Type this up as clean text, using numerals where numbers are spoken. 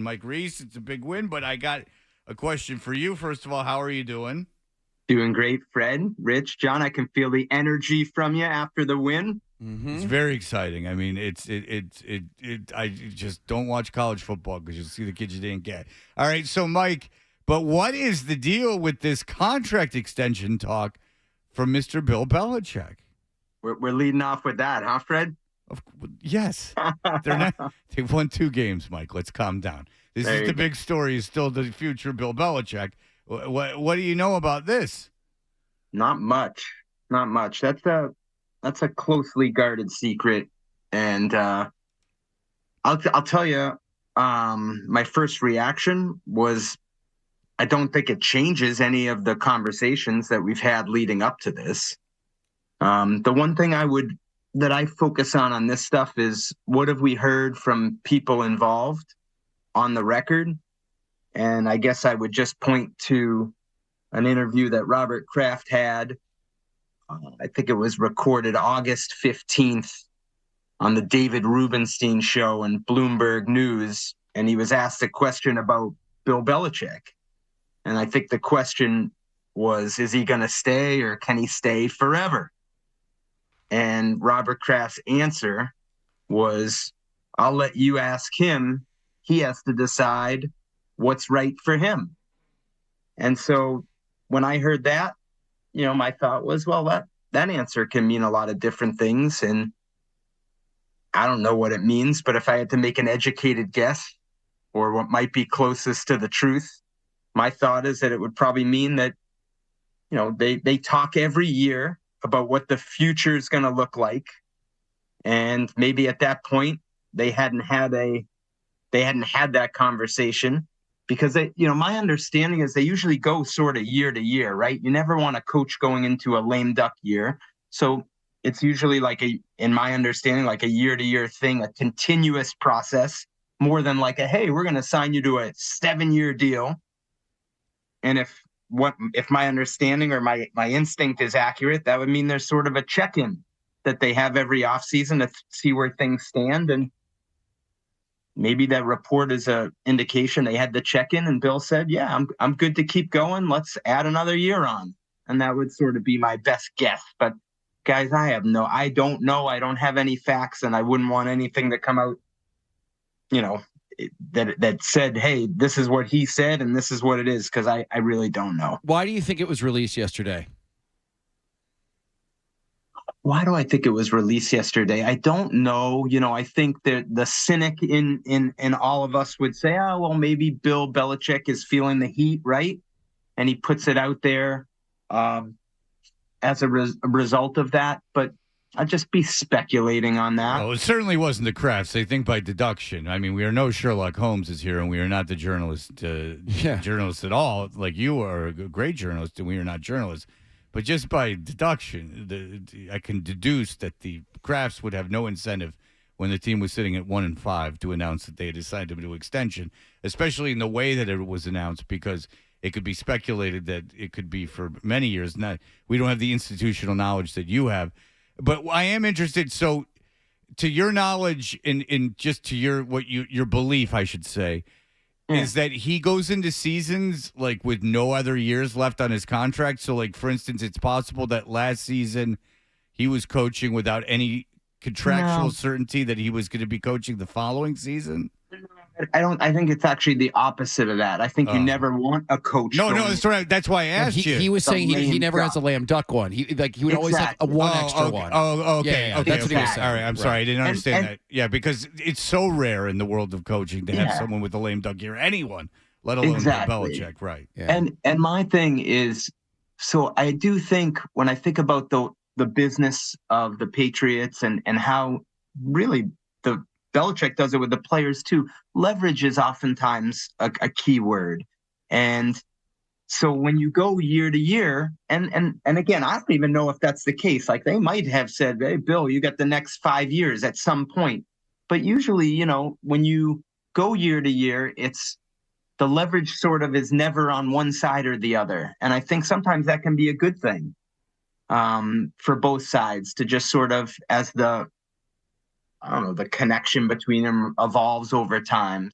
Mike Reiss. It's a big win, but I got a question for you. First of all, how are you doing? Doing great, Fred, Rich, John. I can feel the energy from you after the win. Mm-hmm. It's very exciting. I mean, I just don't watch college football because you'll see the kids you didn't get. All right, so Mike, but what is the deal with this contract extension talk from Mr. Bill Belichick? We're leading off with that, huh, Fred? Yes, they've won 2 games, Mike. Let's calm down. This is the big story. Is still the future Bill Belichick. What do you know about this? Not much. Not much. That's a closely guarded secret, and I'll tell you. My first reaction was, I don't think it changes any of the conversations that we've had leading up to this. The one thing that I focus on this stuff is, what have we heard from people involved on the record? And I guess I would just point to an interview that Robert Kraft had. I think it was recorded August 15th on the David Rubenstein show and Bloomberg News. And he was asked a question about Bill Belichick. And I think the question was, is he going to stay, or can he stay forever? And Robert Kraft's answer was, I'll let you ask him. He has to decide what's right for him. And so when I heard that, my thought was, well, that answer can mean a lot of different things. And I don't know what it means, but if I had to make an educated guess, or what might be closest to the truth, my thought is that it would probably mean that, they talk every year about what the future is going to look like. And maybe at that point they hadn't had that conversation, because my understanding is they usually go sort of year to year, right? You never want a coach going into a lame duck year. So it's usually in my understanding, like a year to year thing, a continuous process, more than like hey, we're going to sign you to a 7-year deal. And if my understanding or my instinct is accurate, that would mean there's sort of a check-in that they have every offseason to see where things stand. And maybe that report is a indication they had the check-in and Bill said, yeah, I'm good to keep going. Let's add another year on. And that would sort of be my best guess. But guys, I don't know. I don't have any facts, and I wouldn't want anything to come out, that said, hey, this is what he said and this is what it is, because I really don't know. Why do you think it was released yesterday? Why do I think it was released yesterday? I don't know. I think that the cynic in all of us would say, oh, well, maybe Bill Belichick is feeling the heat, right? And he puts it out there as a result of that. But I'd just be speculating on that. Well, it certainly wasn't the Crafts. They think by deduction. I mean, we are no Sherlock Holmes here, and we are not the journalists at all. Like, you are a great journalist, and we are not journalists. But just by deduction, I can deduce that the Crafts would have no incentive when the team was sitting at 1-5 to announce that they had decided to do extension, especially in the way that it was announced, because it could be speculated that it could be for many years. We don't have the institutional knowledge that you have. But I am interested. So, to your knowledge, in just to your belief, I should say, is that he goes into seasons like with no other years left on his contract. So, like, for instance, it's possible that last season he was coaching without any contractual certainty that he was going to be coaching the following season. I think it's actually the opposite of that. I think you never want a coach. No, that's right. That's why I asked you. He was saying he never has a lame duck one. He would always have one extra one. Oh, okay. Yeah, that's what he was saying. All right, I'm sorry. I didn't understand that. Yeah, because it's so rare in the world of coaching to have someone with a lame duck year. Anyone, let alone Belichick. Right. Yeah. And my thing is, so I do think when I think about the business of the Patriots and how really the Belichick does it with the players too. Leverage is oftentimes a key word. And so when you go year to year, and again, I don't even know if that's the case. Like, they might have said, hey, Bill, you got the next 5 years at some point. But usually, when you go year to year, it's the leverage sort of is never on one side or the other. And I think sometimes that can be a good thing for both sides, to just sort of, as the connection between them evolves over time.